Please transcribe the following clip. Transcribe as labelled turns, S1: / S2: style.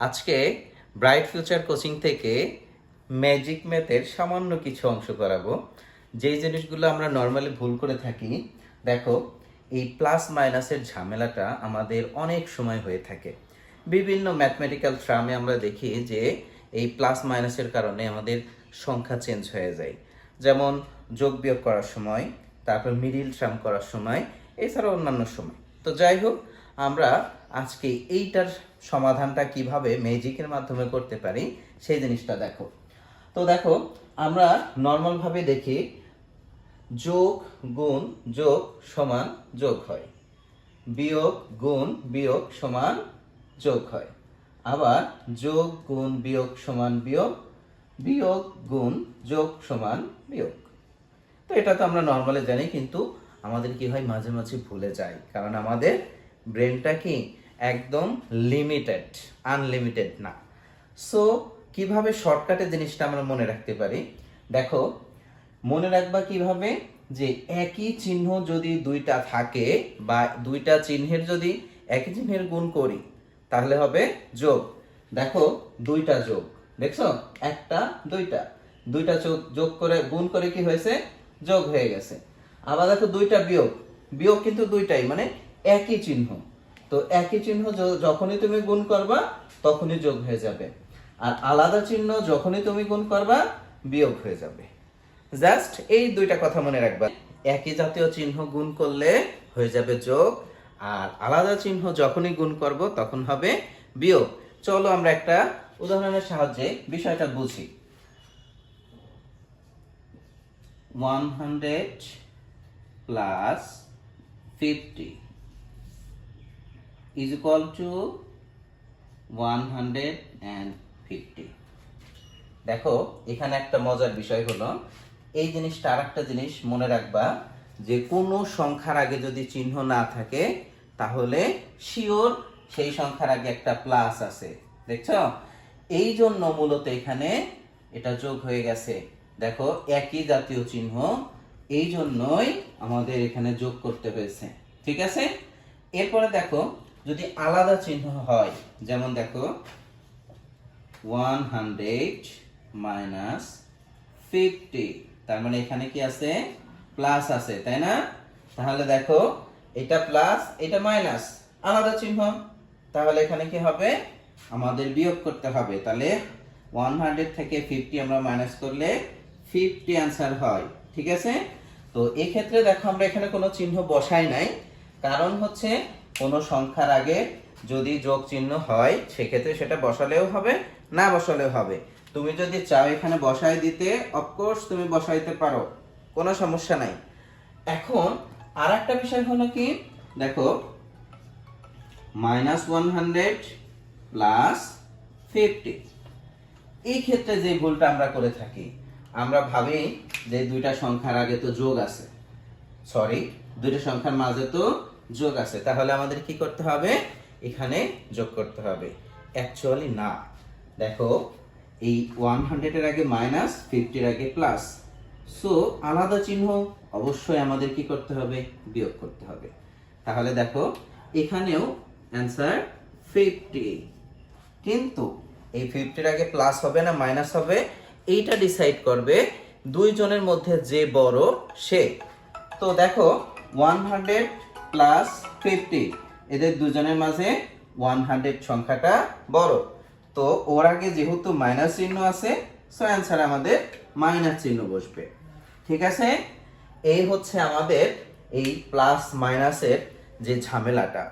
S1: আজকে bright future coaching থেকে magic ম্যাথের সামান্য কিছু অংশ করাবো। যেই জিনিসগুলো আমরা নর্মালি ভুল করে থাকি, দেখো এই প্লাস মাইনাসের ঝামেলাটা আমাদের অনেক সময় হয়ে থাকে। বিভিন্ন ম্যাথমেটিক্যাল ট্রামে আমরা দেখি যে এই প্লাস মাইনাসের কারণে আমাদের সংখ্যা চেঞ্জ হয়ে যায়, যেমন যোগ বিয়োগ করার সময়, তারপর মিডিল ট্রাম করার সময়, এছাড়া অন্যান্য সময়। তো যাই হোক, আমরা আজকে এইটার সমাধানটা কিভাবে ম্যাজিকের মাধ্যমে করতে পারি সেই জিনিসটা দেখো। তো দেখো, আমরা নর্মালভাবে দেখি যোগ গুণ যোগ সমান যোগ হয়, বিয়োগ গুণ বিয়োগ সমান যোগ হয়, আবার যোগ গুণ বিয়োগ সমান বিয়োগ, বিয়োগ গুণ যোগ সমান বিয়োগ। তো এটা তো আমরা নর্মালি জানি, কিন্তু আমাদের কি হয়, মাঝে মাঝে ভুলে যাই, কারণ আমাদের ব্রেনটা কি একদম লিমিটেড, আনলিমিটেড না। সো কিভাবে শর্টকাটে জিনিসটা আমরা মনে রাখতে পারি, দেখো মনে রাখবা কিভাবে, যে একই চিহ্ন যদি দুইটা থাকে বা দুইটা চিহ্নের যদি একই চিহ্নের গুণ করি তাহলে হবে যোগ। দেখো দুইটা যোগ, দেখছো একটা দুইটা, দুইটা যোগ করে গুণ করে কি হয়েছে, যোগ হয়ে গেছে। আবার দেখো দুইটা বিয়োগ, বিয়োগ কিন্তু দুইটাই মানে একই চিহ্ন, তো একই চিহ্ন যখনই তুমি গুণ করবা তখনই যোগ হয়ে যাবে, আর আলাদা চিহ্ন যখনই তুমি গুণ করবা বিয়োগ হয়ে যাবে। জাস্ট এই দুইটা কথা মনে রাখবা, একই জাতীয় চিহ্ন গুণ করলে হয়ে যাবে যোগ, আর আলাদা চিহ্ন যখনই গুণ করব তখন হবে বিয়োগ। চলো আমরা একটা উদাহরণের সাহায্যে বিষয়টা বুঝি। 100 plus 50 is equal to 150। দেখো এখানে একটা মজার বিষয় হলো, এই জিনিসটা আরেকটা জিনিস মনে রাখবা, যে কোনো সংখ্যার আগে যদি চিহ্ন না থাকে তাহলে শিওর সেই সংখ্যার আগে একটা প্লাস আছে, দেখছো? এই জন্য মূলত এখানে এটা যোগ হয়ে গেছে। দেখো একই জাতীয় চিহ্ন, এই জন্যই আমাদের এখানে যোগ করতে হয়েছে, ঠিক আছে? এরপরে দেখো যদি আলাদা চিহ্ন হয়, যেমন দেখো 100 মাইনাস 50, তার মানে এখানে কি আছে, প্লাস আছে, তাই না? তাহলে দেখো এটা প্লাস এটা মাইনাস, আলাদা চিহ্ন, তাহলে এখানে কি হবে, আমাদের বিয়োগ করতে হবে। তাহলে 100 থেকে 50 আমরা মাইনাস করলে 50 आंसर হয়, ঠিক আছে? তো এই ক্ষেত্রে দেখো আমরা এখানে কোনো চিহ্ন বসাই নাই, কারণ হচ্ছে কোনো সংখ্যার আগে যদি যোগ চিহ্ন হয় সেক্ষেত্রে সেটা বসালেও হবে, না বসালেও হবে। তুমি যদি চাও এখানে বসাই দিতে, অফকোর্স তুমি বসাইতে পারো, কোনো সমস্যা নাই। এখন আর একটা বিষয় হলো কি, দেখো -100 প্লাস 50, এই ক্ষেত্রে যে ভুলটা আমরা করে থাকি, আমরা ভাবি যে দুইটা সংখ্যার আগে তো যোগ আছে, সরি দুইটা সংখ্যার মাঝে তো যোগ আছে, তাহলে আমাদের কি করতে হবে, এখানে যোগ করতে হবে। অ্যাকচুয়ালি না, দেখো এই 100 এর আগে মাইনাস, 50 এর আগে প্লাস, সো আলাদা চিহ্ন অবশ্যই আমাদের কি করতে হবে, বিয়োগ করতে হবে। তাহলে দেখো এখানেও অ্যান্সার 50, কিন্তু এই 50 এর আগে প্লাস হবে না মাইনাস হবে, এইটা ডিসাইড করবে দুইজনের মধ্যে যে বড় সে। তো দেখো 100 প্লাস 50, এদের দুজনের মাঝে 100 সংখ্যাটা বড়, তো ওর আগে যেহেতু মাইনাস চিহ্ন আছে, সো অ্যান্সার আমাদের মাইনাস চিহ্ন বসবে, ঠিক আছে? এই হচ্ছে আমাদের এই প্লাস মাইনাসের যে ঝামেলাটা।